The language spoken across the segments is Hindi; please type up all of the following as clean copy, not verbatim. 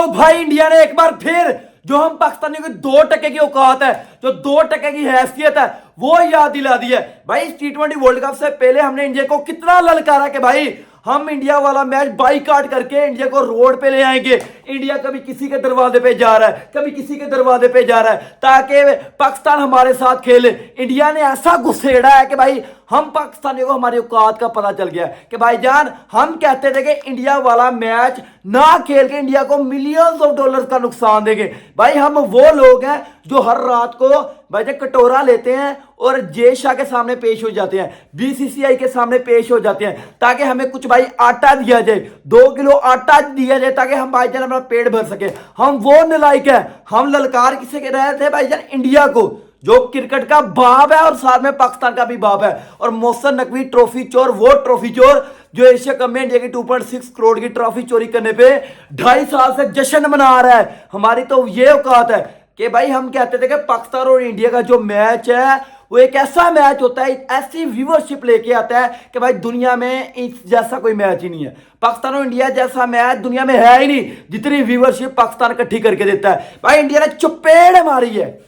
भाई इंडिया ने एक बार फिर जो हम पाकिस्तानियों की 2% की औकात है, जो 2% की हैसियत है, वो याद दिला दी है। भाई इस T20 वर्ल्ड कप से पहले हमने इंडिया को कितना ललकारा कि भाई हम इंडिया वाला मैच बाईकाट करके इंडिया को रोड पे ले आएंगे। इंडिया कभी किसी के दरवाजे पे जा रहा है, कभी किसी के दरवाजे पे जा रहा है ताकि पाकिस्तान हमारे साथ खेले। इंडिया ने ऐसा घुसेड़ा है कि भाई हम पाकिस्तानियों को हमारी औकात का पता चल गया कि भाईजान हम कहते थे कि इंडिया वाला मैच ना खेल के इंडिया को मिलियंस ऑफ डॉलर्स का नुकसान देंगे। भाई हम वो लोग हैं जो हर रात को भाई कटोरा लेते हैं और जय शाह के सामने पेश हो जाते हैं, बीसीसीआई के सामने पेश हो जाते हैं ताकि हमें कुछ भाई आटा दिया जाए, 2 किलो आटा दिया जाए ताकि हम भाईजान अपना पेट भर सके। हम वो नालायक है, हम ललकार किसे कह रहे थे भाईजान? इंडिया को, जो क्रिकेट का बाप है और साथ में पाकिस्तान का भी बाप है। और मोहसिन नकवी ट्रॉफी चोर, वो ट्रॉफी चोर जो एशिया कप में इंडिया की 2.6 करोड़ की ट्रॉफी चोरी करने पे 2.5 साल से जश्न मना रहा है। हमारी तो ये औकात है कि भाई हम कहते थे कि पाकिस्तान और इंडिया का जो मैच है वो एक ऐसा मैच होता है, ऐसी व्यूअरशिप लेके आता है कि भाई दुनिया में इस जैसा कोई मैच ही नहीं है। पाकिस्तान और इंडिया जैसा मैच दुनिया में है ही नहीं, जितनी व्यूअरशिप पाकिस्तान इकट्ठी करके देता है। भाई इंडिया ने चपेड़ मारी है,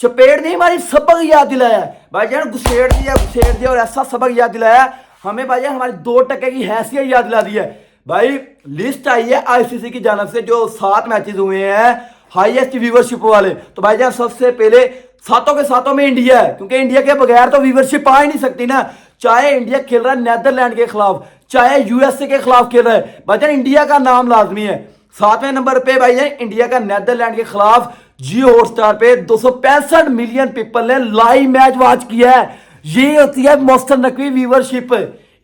चपेड़ नहीं मारी, सबक याद दिलाया भाईजान, घुसेड़ दिया और ऐसा सबक याद दिलाया हमें भाईजान, हमारी 2% की हैसियत याद दिला दी है। भाई लिस्ट आई है आईसीसी की जानब से जो 7 मैचेस हुए हैं हाईएस्ट व्यूअरशिप वाले, तो भाईजान सबसे पहले सातों के सातों में इंडिया है, क्योंकि इंडिया के बगैर तो व्यूअरशिप आ ही नहीं सकती ना। चाहे इंडिया खेल रहा है नेदरलैंड के खिलाफ, चाहे यूएसए के खिलाफ खेल रहा है, भाईजान इंडिया का नाम लाजमी है। 7वें नंबर पे भाईजान इंडिया का नेदरलैंड के खिलाफ जियो हॉटस्टार पे 265 मिलियन पीपल ने लाइव मैच वॉच किया है। ये होती है मोहसिन नकवी व्यूअरशिप,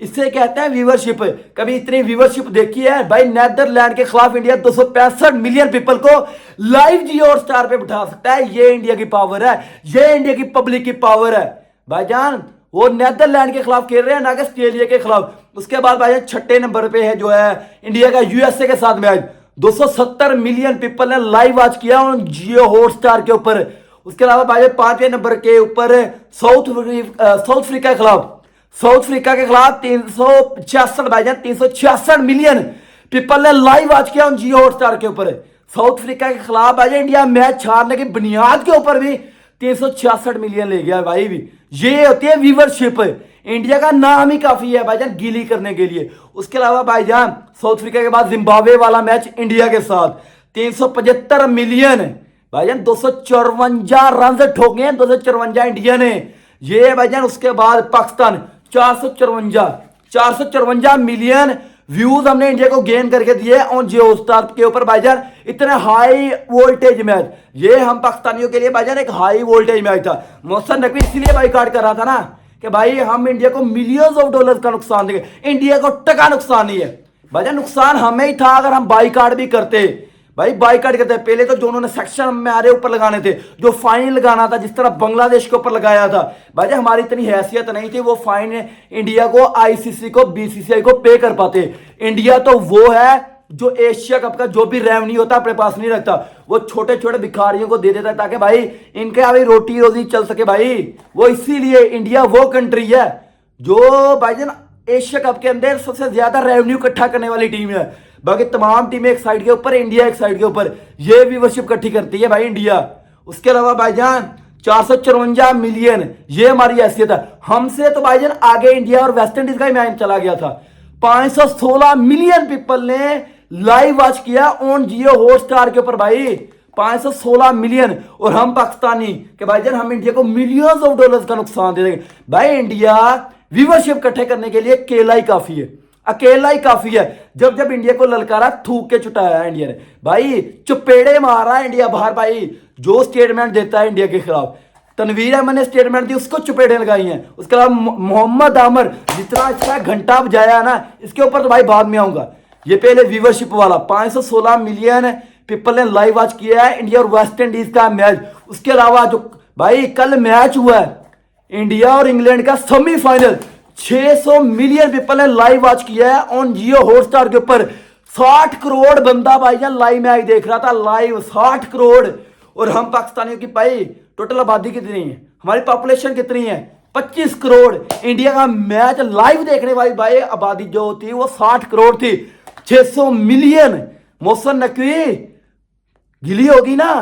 इसे कहते हैं व्यूअरशिप। कभी इतनी व्यूअरशिप देखी है? भाई नेदरलैंड के खिलाफ इंडिया 265 मिलियन पीपल को लाइव जियो हॉटस्टार पे बिठा सकता है। ये इंडिया की पावर है, ये इंडिया की पब्लिक की पावर है भाईजान। वो नेदरलैंड के खिलाफ खेल रहे हैं ना कि ऑस्ट्रेलिया के खिलाफ। उसके बाद भाईजान 6ठे नंबर पे है जो है इंडिया का यूएसए के साथ मैच, 270 मिलियन पीपल ने लाइव वॉच किया उन जियो हॉटस्टार के ऊपर। उसके अलावा भाई 5वें नंबर के ऊपर साउथ अफ्रीका के खिलाफ, साउथ अफ्रीका के खिलाफ 366 भाईजान 366 मिलियन पीपल ने लाइव वॉच किया उन जियो हॉटस्टार के ऊपर। साउथ अफ्रीका के खिलाफ भाई इंडिया मैच हारने की बुनियाद के ऊपर भी 366 मिलियन ले गया भाई भी। ये होती है व्यूअरशिप। इंडिया का नाम ही काफी है भाईजान गिली करने के लिए। उसके अलावा भाईजान साउथ अफ्रीका के बाद जिम्बाब्वे वाला मैच इंडिया के साथ 375 मिलियन भाईजान 254 रन ठोके हैं, 254 इंडिया ने। ये भाईजान उसके बाद पाकिस्तान 454 मिलियन व्यूज हमने इंडिया को गेन करके दिए ऑन जियो हॉटस्टार के ऊपर भाईजान। इतने हाई वोल्टेज मैच, ये हम पाकिस्तानियों के लिए भाईजान एक हाई वोल्टेज मैच था। मोहसिन नकवी इसीलिए बाइकाट कर रहा था ना कि भाई हम इंडिया को मिलियंस ऑफ डॉलर्स का नुकसान देंगे, इंडिया को टका नुकसान नहीं है भाईजान। नुकसान हमें ही था अगर हम बाइकाट भी करते। भाई बाइकाट करते पहले तो जो उन्होंने सेक्शन हमारे ऊपर लगाने थे, जो फाइन लगाना था जिस तरह बांग्लादेश के ऊपर लगाया था, भाई हमारी इतनी हैसियत नहीं थी वो फाइन इंडिया को, आईसीसी को, बीसीसीआई को पे कर पाते। इंडिया तो वो है जो एशिया कप का जो भी रेवेन्यू होता अपने पास नहीं रखता, वो छोटे छोटे भिखारियों को दे देता है ताकि भाई इनके अभी रोटी रोजी चल सके भाई। वो इसीलिए इंडिया वो कंट्री है जो भाईजान एशिया कप के अंदर सबसे ज्यादा रेवेन्यू इकट्ठा करने वाली टीम है। बाकी तमाम टीमें एक साइड के ऊपर, इंडिया एक साइड के ऊपर, ये व्यूअरशिप इकट्ठी करती है भाई इंडिया। उसके अलावा भाईजान 454 मिलियन, ये हमारी हैसियत है। हमसे तो भाईजान आगे इंडिया और वेस्ट इंडीज का ही मैच चला गया था। 516 मिलियन पीपल ने लाइव वॉच किया ऑन जियो हॉटस्टार के ऊपर भाई, 516 मिलियन। और हम पाकिस्तानी के भाईजान हम इंडिया को मिलियंस ऑफ डॉलर्स का नुकसान दे देंगे। भाई इंडिया व्यूअरशिप इकट्ठे करने के लिए अकेला ही काफी है, अकेला ही काफी है। जब जब इंडिया को ललकारा थूक के चुटाया है इंडिया ने भाई, चपेड़े मारा है इंडिया बाहर भाई। जो स्टेटमेंट देता है इंडिया के खिलाफ, तनवीर अहमद ने स्टेटमेंट दी उसको चपेड़े लगाई हैं। उसके अलावा मोहम्मद आमर जितना अच्छा घंटा बजाया ना, इसके ऊपर तो भाई बाद में आऊंगा। ये पहले व्यूअरशिप वाला 516 मिलियन पीपल ने लाइव वॉच किया है इंडिया और वेस्ट इंडीज का मैच। उसके अलावा जो भाई कल मैच हुआ है इंडिया और इंग्लैंड का सेमीफाइनल, 600 मिलियन पीपल ने लाइव वॉच किया है ऑन जियो हॉटस्टार के ऊपर। 60 करोड़ बंदा भाईजान लाइव मैच देख रहा था, लाइव 60 करोड़। और हम पाकिस्तानियों की भाई टोटल आबादी कितनी है, हमारी पॉपुलेशन कितनी है, 25 करोड़। इंडिया का मैच लाइव देखने वाली भाई आबादी जो थी वो 60 करोड़ थी। 600 मिलियन मोहसिन नकवी गिली होगी ना,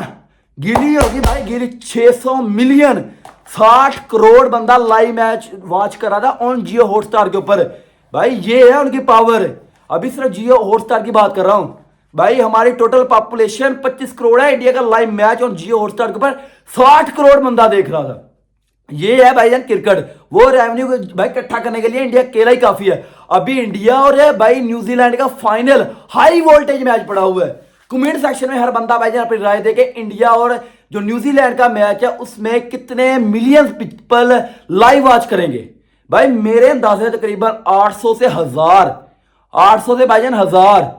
गिली होगी भाई, गिली 600 मिलियन 60 करोड़ बंदा लाइव मैच वॉच कर रहा था ऑन जियो हॉटस्टार के ऊपर। भाई ये है उनकी पावर। अभी सिर्फ जियो हॉटस्टार की बात कर रहा हूं भाई, हमारी टोटल पॉपुलेशन 25 करोड़ है, इंडिया का live match on Jio Hotstar के ऊपर 60 करोड़ बंदा देख रहा था। ये है भाईजान क्रिकेट। वो रेवेन्यू भाई इकट्ठा करने के लिए इंडिया अकेला ही काफी है। अभी इंडिया और भाई न्यूजीलैंड का फाइनल हाई वोल्टेज मैच पड़ा हुआ है। कमेंट सेक्शन में हर बंदा भाईजान अपनी राय दे के इंडिया और जो न्यूजीलैंड का मैच है उसमें कितने मिलियन पीपल लाइव वॉच करेंगे। भाई मेरे अंदाजे तकरीबन 800 से 1000, 800 से भाईजान 1000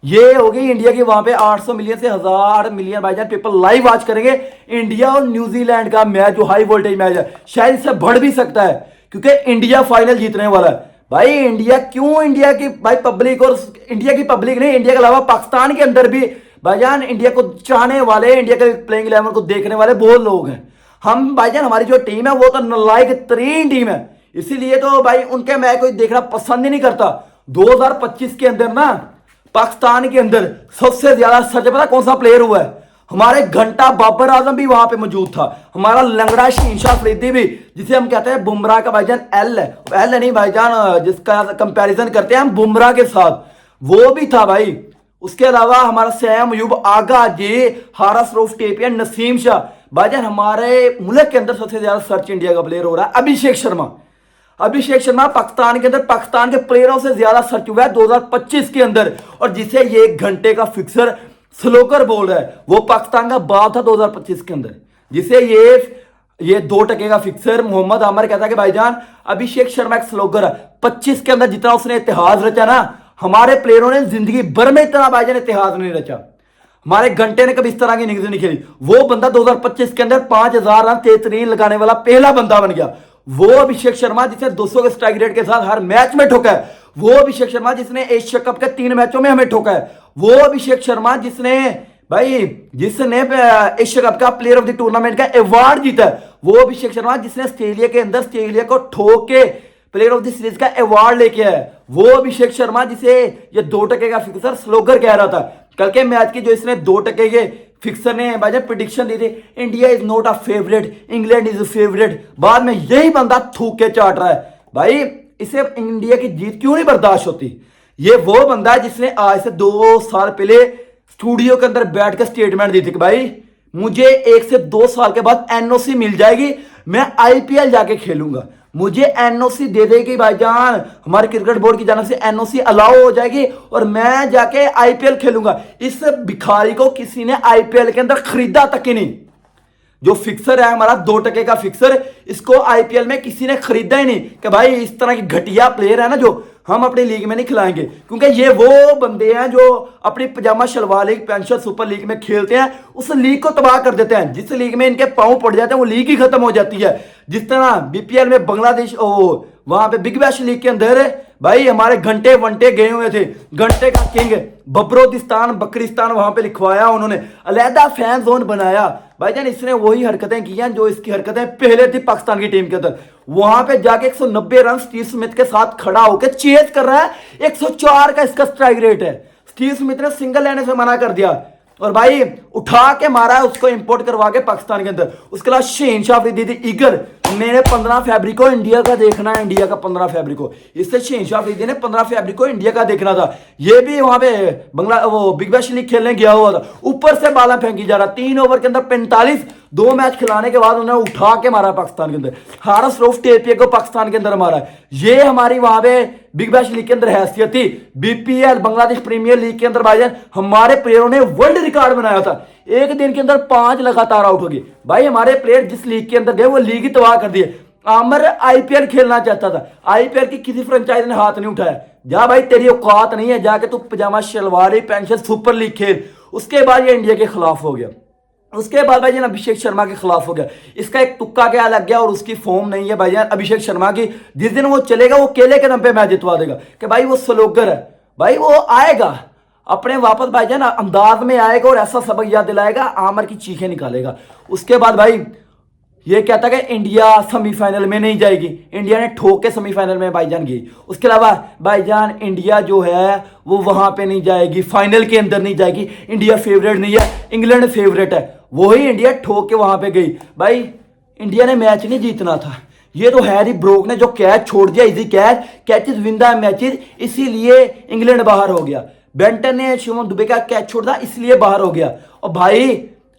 ये होगी इंडिया की। वहां पे 800 मिलियन से 1000 मिलियन भाईजान पीपल लाइव वॉच करेंगे इंडिया और न्यूजीलैंड का मैच, जो हाई वोल्टेज मैच है। शायद इससे बढ़ भी सकता है क्योंकि इंडिया फाइनल जीतने वाला है। भाई इंडिया क्यों, इंडिया की भाई पब्लिक, और इंडिया की पब्लिक नहीं, इंडिया के अलावा पाकिस्तान के अंदर भी भाईजान इंडिया को चाहने वाले, इंडिया के प्लेइंग 11 को देखने वाले बहुत लोग हैं। हम भाईजान हमारी जो टीम है वो तो नालायक तरीन टीम है, इसीलिए तो भाई उनके मैच को देखना पसंद ही नहीं करता। 2025 के अंदर ना पाकिस्तान के अंदर सबसे ज्यादा सर्च पता कौन सा प्लेयर हुआ है? हमारे घंटा बाबर आजम भी वहां पे मौजूद था, हमारा लंगड़ा शहनशाह अफरीदी भी, जिसे हम कहते हैं बुमराह का भाईजान एल है, एल नहीं भाईजान, जिसका कंपैरिजन करते हैं हम बुमराह के साथ, वो भी था भाई। उसके अलावा हमारा सैम अयूब, आगा जी, हारिस रऊफ टेपियन, नसीम शाह। भाईजान हमारे मुल्क के अंदर सबसे ज्यादा सर्च इंडिया का प्लेयर हो रहा है अभिषेक शर्मा। अभिषेक शर्मा पाकिस्तान के अंदर पाकिस्तान के प्लेयरों से ज्यादा सर्च हुआ है 2025 के अंदर, और जिसे ये 1 घंटे का फिक्सर स्लोकर बोल रहा है वो पाकिस्तान का बाप था 2025 के अंदर, जिसे ये 2% का फिक्सर मोहम्मद आमर कहता है कि भाईजान अभिषेक शर्मा एक स्लोकर है। 25 के अंदर जितना उसने इतिहास रचा ना, हमारे प्लेयरों ने जिंदगी भर में इतना भाईजान इतिहास नहीं रचा। हमारे घंटे ने कभी इस तरह की इनिंग्स नहीं खेली। वो बंदा 2025 के अंदर 5000 रन तेतरीन लगाने वाला पहला बंदा बन गया। वो अभिषेक शर्मा जिसने 200 के स्ट्राइक रेट के साथ हर मैच में ठोका है। वो अभिषेक शर्मा जिसने एशिया कप के 3 मैचों में हमें ठोका है। वो अभिषेक शर्मा जिसने एशिया कप का प्लेयर ऑफ द टूर्नामेंट का अवार्ड जीता है। वो अभिषेक शर्मा जिसने ऑस्ट्रेलिया के अंदर ऑस्ट्रेलिया को ठोक के प्लेयर ऑफ द सीरीज का अवार्ड लेके आया है। वो अभिषेक शर्मा जिसे ये 2% का फिक्सर स्लोगर कह रहा था। कल के मैच की जो इसने 2% के फिक्सर ने भाई प्रेडिक्शन दी थी, India is not a favourite, England is favourite, बाद में यही बंदा थूक के चाट रहा है। भाई इसे इंडिया की जीत क्यों नहीं बर्दाश्त होती? ये वो बंदा है जिसने आज से 2 साल पहले स्टूडियो के अंदर बैठ कर स्टेटमेंट दी थी कि भाई मुझे 1 से 2 साल के बाद एनओसी मिल जाएगी, मैं आईपीएल जाके खेलूंगा। मुझे एनओसी दे देगी भाईजान, हमारे क्रिकेट बोर्ड की जानब से एनओसी अलाउ हो जाएगी और मैं जाके आईपीएल खेलूंगा। इस भिखारी को किसी ने आईपीएल के अंदर खरीदा तक ही नहीं। जो फिक्सर है हमारा 2% का फिक्सर, इसको आईपीएल में किसी ने खरीदा ही नहीं कि भाई इस तरह की घटिया प्लेयर है ना जो हम अपनी लीग में नहीं खिलाएंगे, क्योंकि ये वो बंदे हैं जो अपनी पजामा शलवार लीग, पेंशन सुपर लीग में खेलते हैं, उस लीग को तबाह कर देते हैं। जिस लीग में इनके पांव पड़ जाते हैं वो लीग ही खत्म हो जाती है। जिस तरह बीपीएल में बांग्लादेश वहां पे बिग बैश लीग के अंदर भाई हमारे घंटे वंटे गए हुए थे, घंटे का किंग बबरोदिस्तान बकरिस्तान वहां पे लिखवाया उन्होंने, अलहदा फैन जोन बनाया। भाईजान इसने वही हरकतें की हैं जो इसकी हरकतें पहले थी पाकिस्तान की टीम के अंदर। वहां पे जाके 190 रन स्टीव स्मिथ के साथ खड़ा होकर चेज कर रहा है, 104 का इसका स्ट्राइक रेट है। स्टीव स्मिथ ने सिंगल लेने से मना कर दिया और भाई उठा के मारा है उसको, इंपोर्ट करवा के पाकिस्तान के अंदर। उसके बाद शहनशाह अफरीदी थी ईगर, मैंने 15 फरवरी को इंडिया का देखना है, इंडिया का 15 फरवरी को, इससे शहनशाह अफरीदी ने 15 फरवरी को इंडिया का देखना था। ये भी वहां पे बिग बैश लीग खेलने गया हुआ था, ऊपर से बाला फेंकी जा रहा, 3 ओवर के अंदर 45, 2 मैच खिलाने के बाद उन्होंने उठा के मारा पाकिस्तान के अंदर। हारिस रऊफ टेपियन को पाकिस्तान के अंदर मारा। ये हमारी वहां पे बिग बैश लीग के अंदर हैसियत थी। बीपीएल बांग्लादेश प्रीमियर लीग के अंदर भाईजान हमारे प्लेयरों ने वर्ल्ड रिकॉर्ड बनाया था, एक दिन के अंदर 5 लगातार आउट हो गए। भाई हमारे प्लेयर जिस लीग के अंदर गए वो लीग ही तबाह कर दिए। आमर आईपीएल खेलना चाहता था, आईपीएल की किसी फ्रेंचाइज ने हाथ नहीं उठाया। जा भाई तेरी औकात नहीं है, जाके तू पजामा शलवारी पेंशन सुपर लीग खेल। उसके बाद ये इंडिया के खिलाफ हो गया, उसके बाद भाईजान अभिषेक शर्मा के खिलाफ हो गया। इसका एक तुक्का क्या लग गया और उसकी फॉर्म नहीं है भाईजान अभिषेक शर्मा की। जिस दिन वो चलेगा वो केले के दम पे मैच जितवा देगा कि भाई वो स्लोगर है। भाई वो आएगा अपने वापस भाईजान अंदाज में आएगा और ऐसा सबक याद दिलाएगा, आमर की चीखें निकालेगा। उसके बाद भाई ये कहता कि इंडिया सेमीफाइनल में नहीं जाएगी, इंडिया ने ठोक के सेमीफाइनल में भाईजान गई। उसके अलावा भाईजान इंडिया जो है वो वहां पे नहीं जाएगी, फाइनल के अंदर नहीं जाएगी, इंडिया फेवरेट नहीं है, इंग्लैंड फेवरेट है। वही इंडिया ठोक के वहां पे गई। भाई इंडिया ने मैच नहीं जीतना था, ये तो हैरी ब्रोक ने जो कैच छोड़ दिया, easy catches win the matches, इसीलिए इंग्लैंड बाहर हो गया। बेंटन ने शिवम दुबे का कैच छोड़ दिया, इसलिए बाहर हो गया। और भाई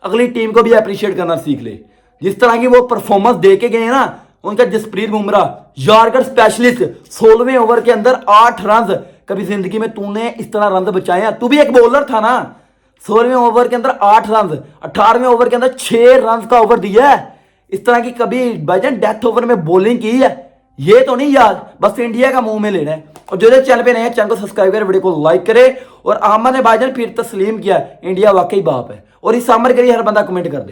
अगली टीम को भी अप्रिशिएट करना सीख ले, जिस तरह की वो परफॉर्मेंस दे के गए ना उनका। जसप्रीत बुमराह यार्कर स्पेशलिस्ट, 16वें ओवर के अंदर 8 रन। कभी जिंदगी में तूने इस तरह रन बचाए हैं? तू भी एक बॉलर था ना। 16वें ओवर के अंदर 8 रन, 18वें ओवर के अंदर 6 रन का ओवर दिया है। इस तरह की कभी भाईजान डेथ ओवर में बॉलिंग की है? ये तो नहीं याद, बस इंडिया का मुंह में लेना है। और जो चैनल पे नए, चैनल को सब्सक्राइब करे, वीडियो को लाइक करे। और अहमद ने भाईजान फिर तस्लीम किया, इंडिया वाकई बाप है। और इस समर के लिए हर बंदा कमेंट कर दे।